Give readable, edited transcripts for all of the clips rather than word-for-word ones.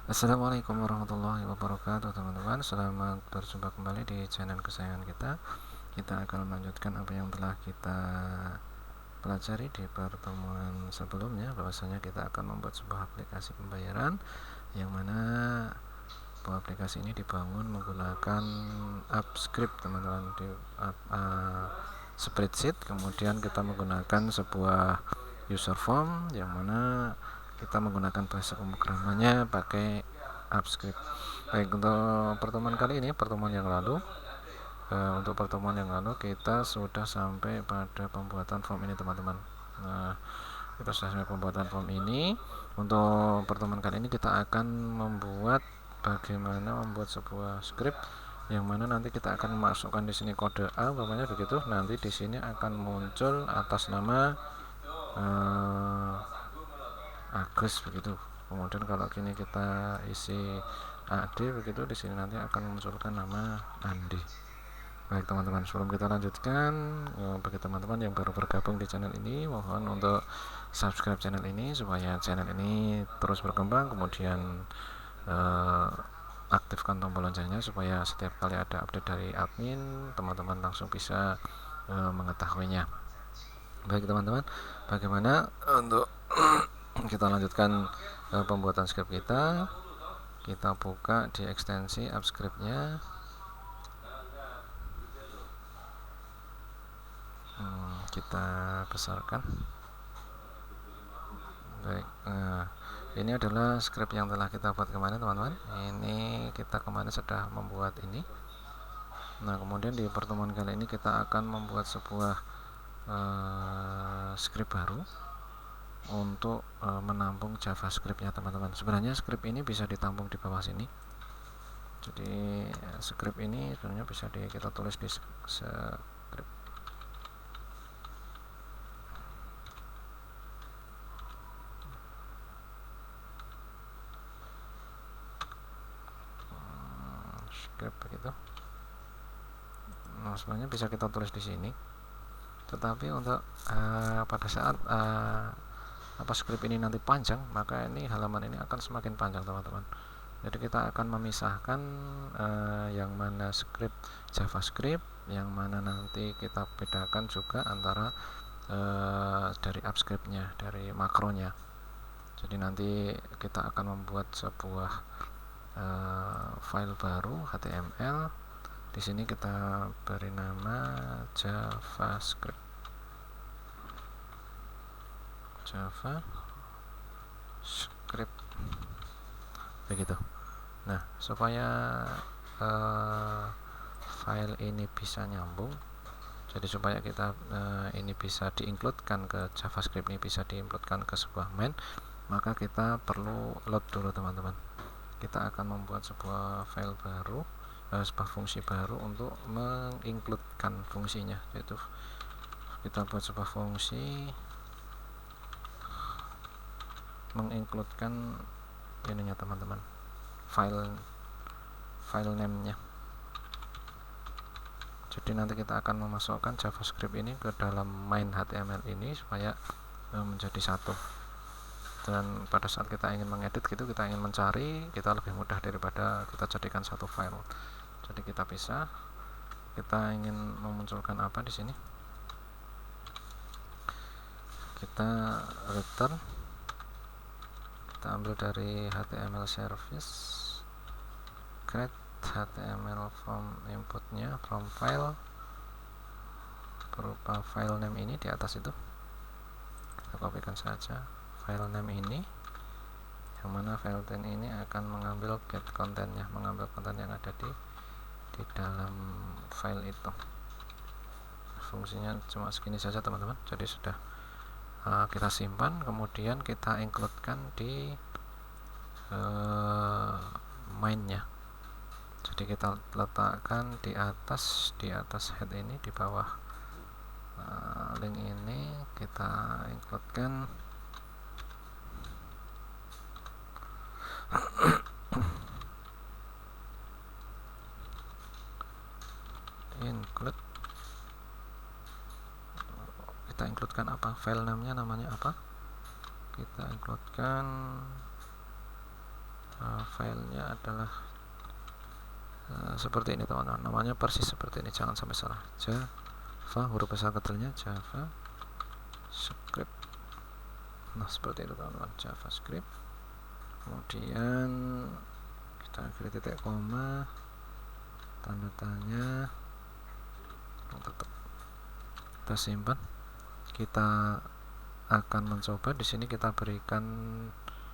Assalamualaikum warahmatullahi wabarakatuh teman-teman. Selamat berjumpa kembali di channel kesayangan kita. Kita akan melanjutkan apa yang telah kita pelajari di pertemuan sebelumnya, bahwasanya kita akan membuat sebuah aplikasi pembayaran yang mana aplikasi ini dibangun menggunakan AppScript teman-teman, di spreadsheet. Kemudian kita menggunakan sebuah user form yang mana kita menggunakan bahasa pemrogramannya pakai AppScript. Baik, untuk pertemuan kali ini, pertemuan yang lalu, untuk pertemuan yang lalu kita sudah sampai pada pembuatan form ini teman-teman. Nah, kita sudah sampai pembuatan form ini. Untuk pertemuan kali ini kita akan membuat bagaimana membuat sebuah script yang mana nanti kita akan memasukkan di sini kode A, umpamanya begitu. Nanti di sini akan muncul atas nama Agus begitu. Kemudian kalau gini kita isi AD begitu, di sini nanti akan memunculkan nama Andi. Baik teman-teman, sebelum kita lanjutkan, bagi teman-teman yang baru bergabung di channel ini, mohon untuk subscribe channel ini supaya channel ini terus berkembang. Kemudian aktifkan tombol loncengnya supaya setiap kali ada update dari admin, teman-teman langsung bisa mengetahuinya. Baik teman-teman, bagaimana untuk kita lanjutkan pembuatan script kita. Kita buka di ekstensi AppScript-nya. Kita besarkan. Baik, ini adalah script yang telah kita buat kemarin teman-teman. Ini kita kemarin sudah membuat ini. Nah, kemudian di pertemuan kali ini kita akan membuat sebuah script baru untuk menampung JavaScript-nya teman-teman. Sebenarnya script ini bisa ditampung di bawah sini. Jadi script ini sebenarnya bisa kita tulis di script. Script begitu. Nah, sebenarnya bisa kita tulis di sini. Tetapi untuk pada saat script ini nanti panjang, maka ini halaman ini akan semakin panjang teman-teman. Jadi kita akan memisahkan yang mana script JavaScript, yang mana nanti kita bedakan juga antara dari AppScript-nya, dari makronya. Jadi nanti kita akan membuat sebuah file baru HTML. Di sini kita beri nama JavaScript. Begitu. Nah, supaya file ini bisa nyambung, jadi supaya kita ini bisa diincludekan ke JavaScript, ini bisa diincludekan ke sebuah main, maka kita perlu load dulu teman-teman. Kita akan membuat sebuah file baru, sebuah fungsi baru untuk mengincludekan fungsinya, yaitu kita buat sebuah fungsi mengincludekan ininya teman-teman, file name-nya. Jadi nanti kita akan memasukkan JavaScript ini ke dalam main HTML ini supaya menjadi satu. Dan pada saat kita ingin mengedit gitu, kita ingin mencari, kita lebih mudah daripada kita jadikan satu file. Jadi kita pisah. Kita ingin memunculkan apa di sini? Kita return. Kita ambil dari HTML service, create HTML form inputnya from file berupa file name ini di atas itu. Kita kopikan saja file name ini, yang mana file name ini akan mengambil get kontennya, mengambil konten yang ada di dalam file itu. Fungsinya cuma segini saja teman-teman. Jadi sudah kita simpan, kemudian kita includekan di mainnya. Jadi kita letakkan di atas head ini, di bawah link ini kita includekan kita includekan apa, file namanya apa, kita includekan filenya adalah seperti ini teman-teman, namanya persis seperti ini, jangan sampai salah. Java, huruf besar kecilnya Java script. Nah seperti itu teman-teman, JavaScript. Kemudian kita akhiri titik koma, tanda tanya, tetap kita simpan. Kita akan mencoba di sini, kita berikan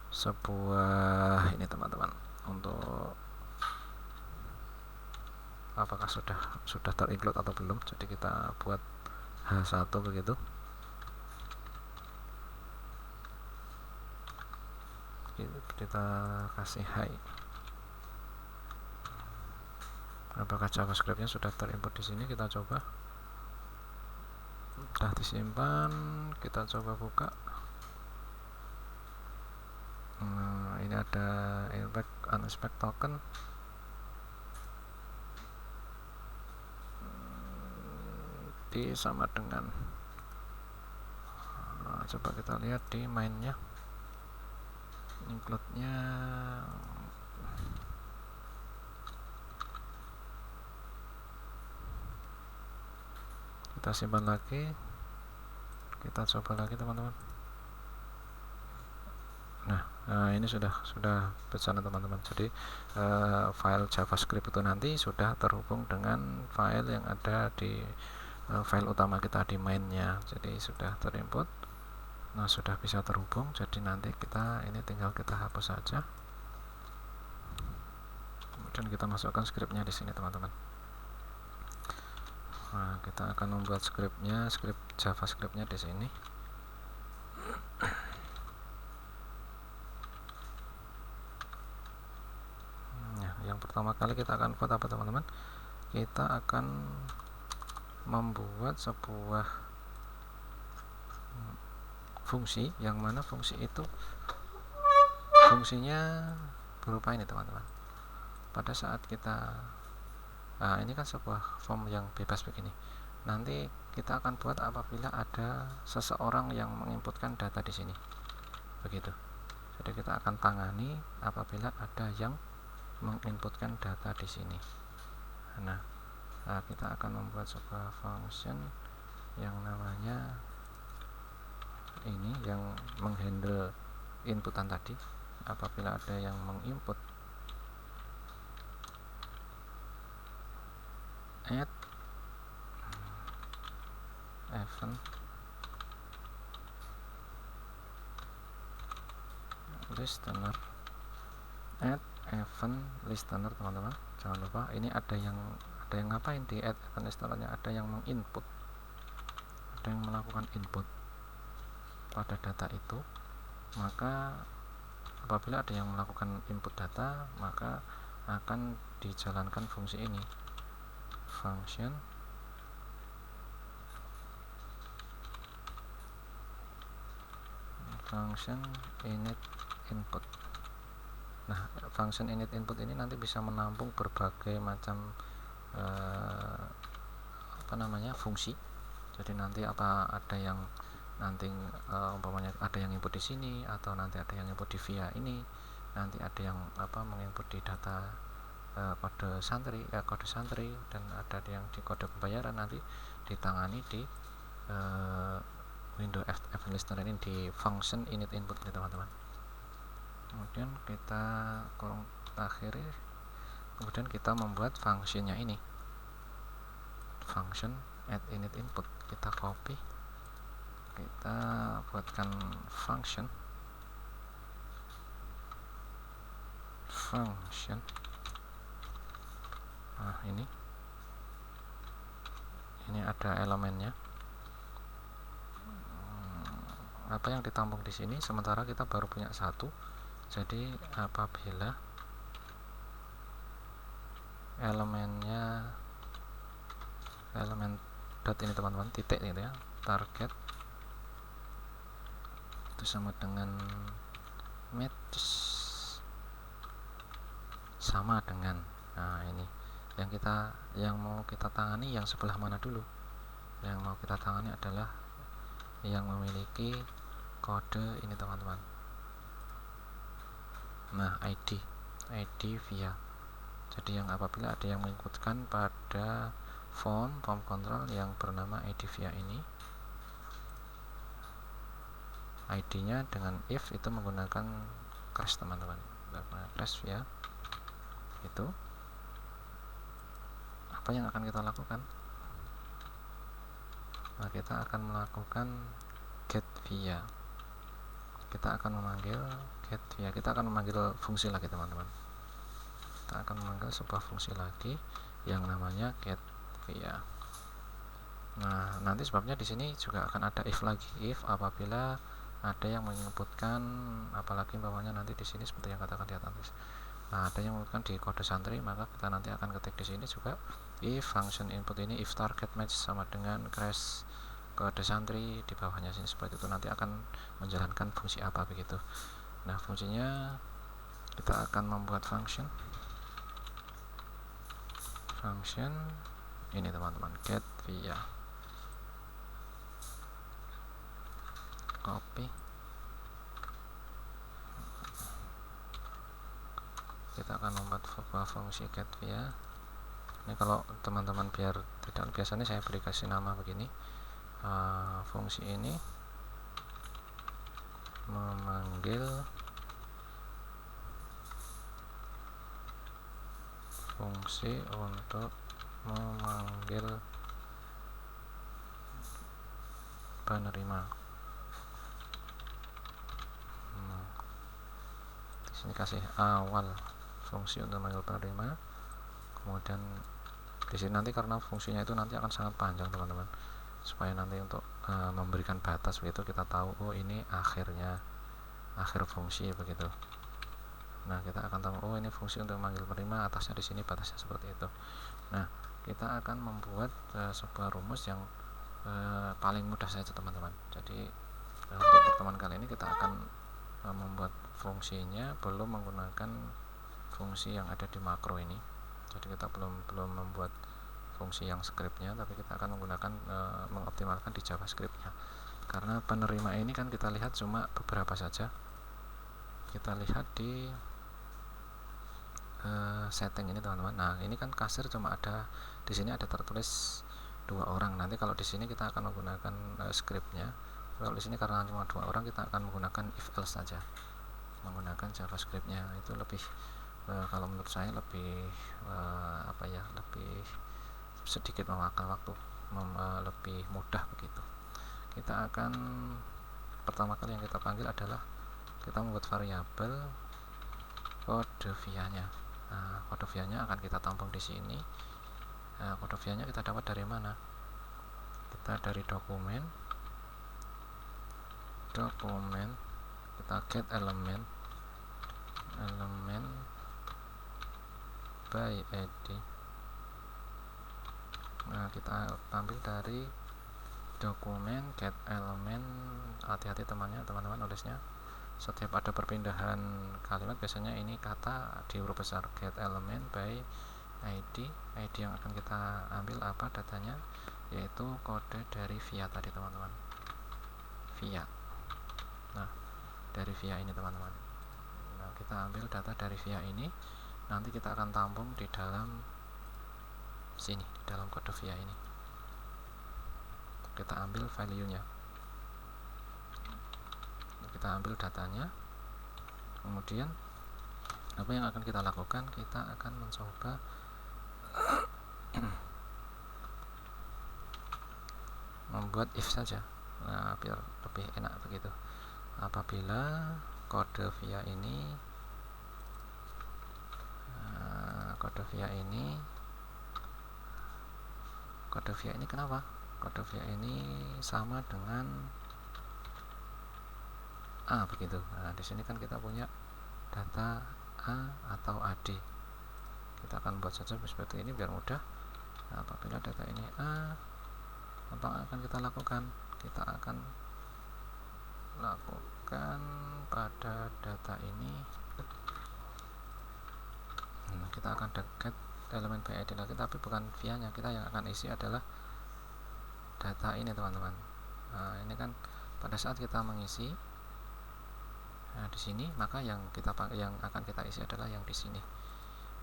sebuah ini teman-teman, untuk apakah sudah terinclude atau belum. Jadi kita buat H1 begitu. Kita kasih hi. Apakah JavaScriptnya sudah terinput di sini? Kita coba. Sudah disimpan, kita coba buka. Nah, ini ada inspect unexpect token. Sama dengan coba kita lihat di mainnya, include nya kita simpan lagi, kita coba lagi teman-teman. Nah, ini sudah berjalan teman-teman. Jadi file JavaScript itu nanti sudah terhubung dengan file yang ada di file utama kita di mainnya. Jadi sudah terinput. Nah sudah bisa terhubung. Jadi nanti kita ini tinggal kita hapus saja. Kemudian kita masukkan scriptnya di sini teman-teman. Nah kita akan membuat scriptnya, script JavaScriptnya di sini. Yang pertama kali kita akan buat apa teman-teman? Kita akan membuat sebuah fungsi, yang mana fungsi itu fungsinya berupa ini teman-teman. Pada saat kita ini kan sebuah form yang bebas begini. Nanti kita akan buat apabila ada seseorang yang menginputkan data di sini. Begitu. Jadi kita akan tangani apabila ada yang menginputkan data di sini. Nah, kita akan membuat sebuah function yang namanya ini, yang menghandle inputan tadi. Apabila ada yang menginput add event listener, add event listener teman-teman, jangan lupa ini ada yang ngapain di add event listenernya, ada yang menginput, ada yang melakukan input pada data itu. Maka apabila ada yang melakukan input data, maka akan dijalankan fungsi ini, function init input. Nah, function init input ini nanti bisa menampung berbagai macam fungsi. Jadi nanti ada yang nanti umpamanya ada yang input di sini, atau nanti ada yang input di via ini, nanti ada yang menginput di data kode santri, dan ada yang di kode pembayaran, nanti ditangani di window event listener ini, di function init input ini teman-teman. Kemudian kita akhiri, kemudian kita membuat fungsinya ini, function add init input. Kita copy, kita buatkan function nah ini ada elemennya, apa yang ditampung di sini, sementara kita baru punya satu. Jadi apabila elemen dot ini teman-teman, titik gitu ya, target itu sama dengan match sama dengan, nah ini yang mau kita tangani yang sebelah mana dulu. Yang mau kita tangani adalah yang memiliki kode ini teman-teman. Nah, ID ID via. Jadi yang apabila ada yang mengikutkan pada form control yang bernama ID via ini, ID-nya dengan if itu menggunakan crash teman-teman, crash via itu. Apa yang akan kita lakukan? Nah, kita akan melakukan get via. Kita akan memanggil get via. Kita akan memanggil fungsi lagi teman-teman. Kita akan memanggil sebuah fungsi lagi yang namanya get via. Nah, nanti sebabnya di sini juga akan ada if lagi. If apabila ada yang menyebutkan, apalagi umpamanya nanti di sini seperti yang katakan di atas. Nah, ada yang menyebutkan di kode santri, maka kita nanti akan ketik di sini juga if function input ini if target match sama dengan crash kode santri di bawahnya sini, seperti itu nanti akan menjalankan fungsi apa begitu. Nah, fungsinya kita akan membuat function ini teman-teman, get via, copy, kita akan membuat sebuah fungsi get via. Ini kalau teman-teman biar tidak, biasanya saya beri kasih nama begini, fungsi ini memanggil fungsi untuk memanggil penerima. Di sini kasih awal fungsi untuk memanggil penerima, kemudian di sini nanti karena fungsinya itu nanti akan sangat panjang teman-teman, supaya nanti untuk memberikan batas begitu kita tahu oh ini akhirnya, akhir fungsi begitu. Nah, kita akan tahu oh ini fungsi untuk memanggil penerima, atasnya di sini batasnya seperti itu. Nah, kita akan membuat sebuah rumus yang paling mudah saja teman-teman. Jadi untuk pertemuan kali ini kita akan membuat fungsinya belum menggunakan fungsi yang ada di makro ini. Jadi kita belum membuat fungsi yang scriptnya, tapi kita akan menggunakan mengoptimalkan di JavaScriptnya. Karena penerima ini kan kita lihat cuma beberapa saja. Kita lihat di setting ini teman-teman. Nah, ini kan kasir cuma ada di sini ada tertulis 2 orang. Nanti kalau di sini kita akan menggunakan scriptnya. Kalau di sini karena cuma 2 orang kita akan menggunakan if else saja, menggunakan JavaScriptnya. Itu lebih kalau menurut saya lebih lebih sedikit memakan waktu, lebih mudah begitu. Kita akan pertama kali yang kita panggil adalah kita membuat variabel kode via-nya. Nah, kode via-nya akan kita tampung di sini. Kode via-nya kita dapat dari mana? Kita dari dokumen, kita get element by id. Nah, kita ambil dari dokumen get element. Hati-hati teman-teman nulisnya, setiap ada perpindahan kalimat biasanya ini kata di huruf besar. Get element by id. Id yang akan kita ambil apa datanya, yaitu kode dari via tadi teman-teman, via. Nah, dari via ini teman-teman. Nah, kita ambil data dari via ini, nanti kita akan tampung di dalam sini, di dalam kode via ini. Kita ambil value-nya, kita ambil datanya, kemudian apa yang akan kita lakukan? Kita akan mencoba membuat if saja. Nah, biar lebih enak begitu. Apabila kode via ini kenapa? Kode via ini sama dengan A begitu. Nah, di sini kan kita punya data A atau AD. Kita akan buat saja seperti ini biar mudah. Nah, apabila data ini A, apa yang akan kita lakukan? Kita akan lakukan pada data ini, kita akan get elemen by id lagi, tapi bukan via nya. Kita yang akan isi adalah data ini teman-teman. Nah, ini kan pada saat kita mengisi Nah, di sini maka yang akan kita isi adalah yang di sini.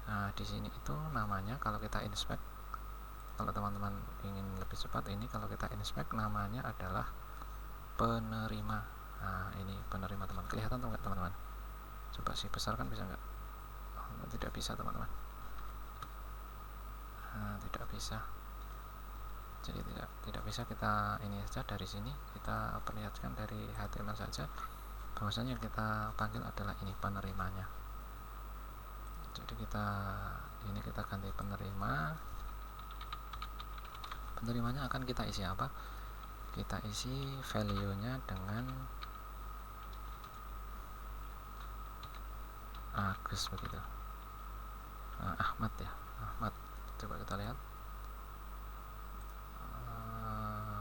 Nah, di sini itu namanya, kalau kita inspect, kalau teman-teman ingin lebih cepat, ini kalau kita inspect namanya adalah penerima. Nah, ini penerima, teman. Kelihatan tuh nggak, teman-teman? Coba sih besarkan, bisa nggak? Oh, tidak bisa, teman-teman. Nah, tidak bisa. Jadi tidak bisa kita ini saja. Dari sini kita perlihatkan dari HTML saja bahwasanya yang kita panggil adalah ini penerimanya. Jadi kita ganti penerima. Penerimanya akan kita isi apa? Kita isi value nya dengan Agus begitu. Ahmad ya, Ahmad. Coba kita lihat,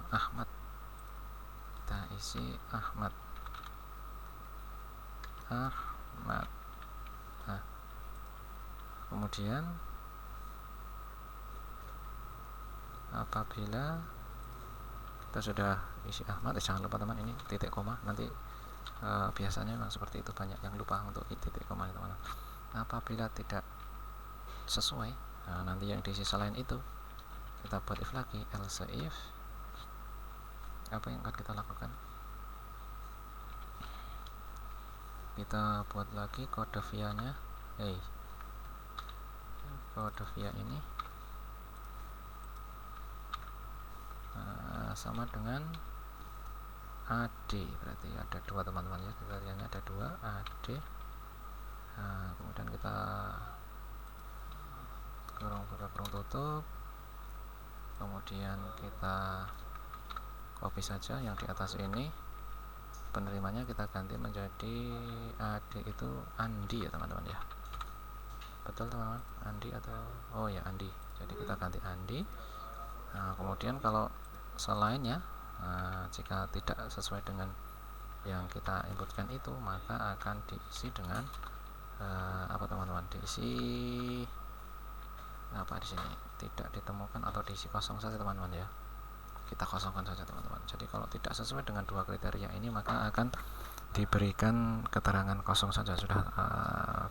Ahmad. Kita isi Ahmad. Nah, kemudian apabila kita sudah isi Ahmad, jangan lupa teman, ini titik koma. Nanti biasanya memang seperti itu, banyak yang lupa untuk titik koma, teman. Apabila tidak sesuai, nanti yang diisi selain itu kita buat if lagi, else if. Apa yang akan kita lakukan? Kita buat lagi kode via nya. Kode via ini sama dengan AD, berarti ada 2, teman-teman ya. Kriterianya ada 2, AD. Kemudian kita kurung tutup, kemudian kita copy saja yang di atas ini. Penerimanya kita ganti menjadi AD itu Andi ya, teman-teman ya. Betul, teman-teman? Andi atau Andi. Jadi kita ganti Andi. Kemudian kalau selainnya, jika tidak sesuai dengan yang kita inputkan itu, maka akan diisi dengan apa, teman-teman? Diisi apa di sini? Tidak ditemukan atau diisi kosong saja, teman-teman ya. Kita kosongkan saja, teman-teman. Jadi kalau tidak sesuai dengan 2 kriteria ini, maka akan diberikan keterangan kosong saja, sudah,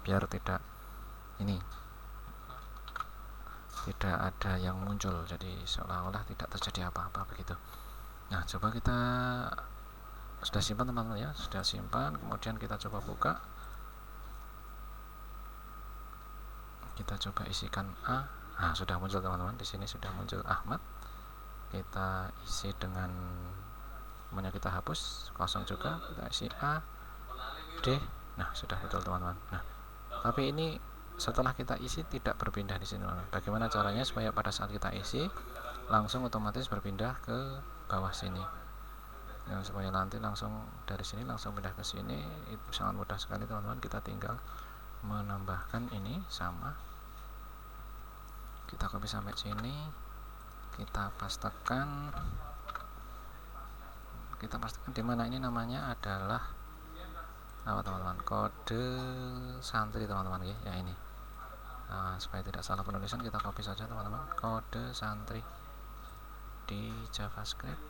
biar tidak ada yang muncul, jadi seolah-olah tidak terjadi apa-apa begitu. Nah, coba kita sudah simpan, teman-teman ya, sudah simpan. Kemudian kita coba buka, kita coba isikan A. Sudah muncul, teman-teman. Di sini sudah muncul Ahmad. Kita isi dengan namanya, kita hapus, kosong juga, kita isi A, D. Nah, sudah betul, teman-teman. Nah, tapi ini setelah kita isi tidak berpindah di sini. Bagaimana caranya supaya pada saat kita isi langsung otomatis berpindah ke bawah sini? Supaya nanti langsung dari sini langsung pindah ke sini, itu sangat mudah sekali, teman-teman. Kita tinggal menambahkan ini sama, kita copy sampai sini, kita pastekan di mana ini namanya adalah apa, teman-teman? Kode santri, teman-teman ya, ini. Supaya tidak salah penulisan, kita copy saja, teman-teman. Kode santri di JavaScript,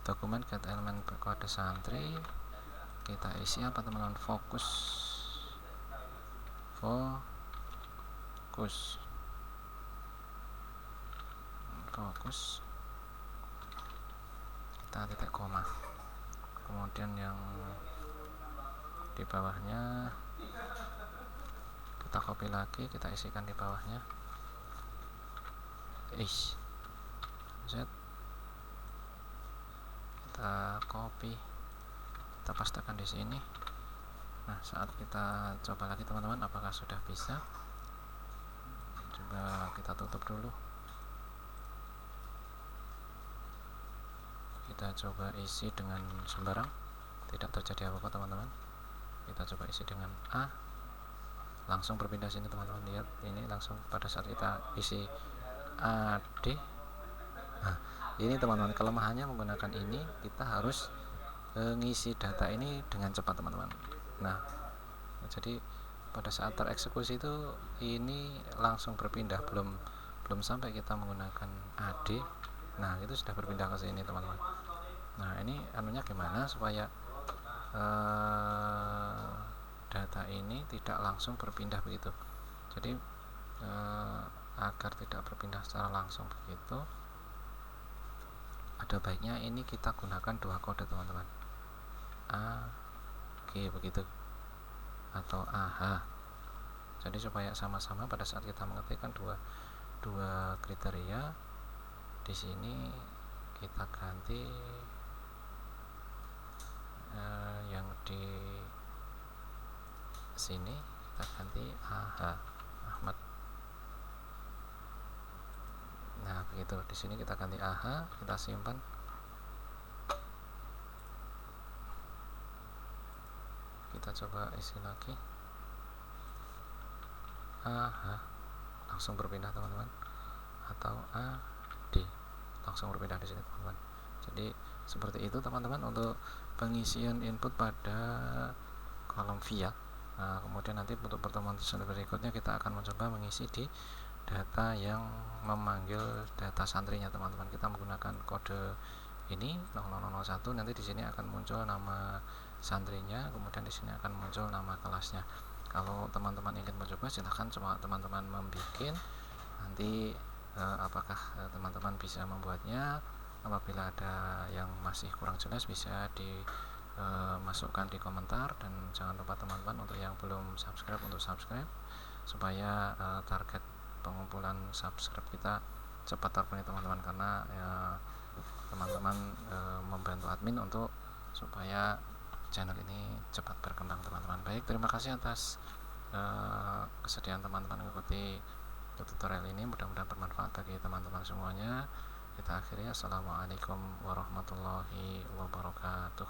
dokumen get element kode santri. Kita isi apa, teman-teman? Fokus. Kita titik koma. Kemudian yang di bawahnya kita copy lagi, kita isikan di bawahnya. Kita copy, kita pastekan di sini. Nah, saat kita coba lagi, teman-teman, apakah sudah bisa? Coba kita tutup dulu. Kita coba isi dengan sembarang, tidak terjadi apa-apa, teman-teman. Kita coba isi dengan A, langsung berpindah sini, teman-teman. Lihat, ini langsung pada saat kita isi AD. Nah, ini, teman-teman, kelemahannya menggunakan ini, kita harus ngisi data ini dengan cepat, teman-teman. Nah, jadi pada saat tereksekusi itu ini langsung berpindah, belum sampai kita menggunakan AD. Nah, itu sudah berpindah ke sini, teman-teman. Nah, ini anunya gimana supaya data ini tidak langsung berpindah begitu. Jadi agar tidak berpindah secara langsung begitu, ada baiknya ini kita gunakan dua kode teman-teman, A, G begitu, atau AH. Jadi supaya sama-sama pada saat kita mengetikkan dua kriteria, di sini kita ganti yang di sini kita ganti AH, Ahmad. Nah begitu, di sini kita ganti AH, kita simpan. Kita coba isi lagi. AH langsung berpindah teman-teman, atau AD langsung berpindah di sini teman-teman. Jadi seperti itu teman-teman untuk pengisian input pada kolom via. Nah, kemudian nanti untuk pertemuan berikutnya kita akan mencoba mengisi di data yang memanggil data santrinya teman-teman. Kita menggunakan kode ini 0001, nanti di sini akan muncul nama santrinya, kemudian di sini akan muncul nama kelasnya. Kalau teman-teman ingin mencoba, silahkan coba teman-teman membuat. Nanti apakah teman-teman bisa membuatnya? Apabila ada yang masih kurang jelas bisa dimasukkan di komentar, dan jangan lupa teman-teman untuk yang belum subscribe untuk subscribe supaya target pengumpulan subscribe kita cepat terpenuhi teman-teman, karena teman-teman membantu admin untuk supaya channel ini cepat berkembang teman-teman. Baik, terima kasih atas kesediaan teman-teman mengikuti tutorial ini, mudah-mudahan bermanfaat bagi teman-teman semuanya. Kita akhiri, assalamualaikum warahmatullahi wabarakatuh.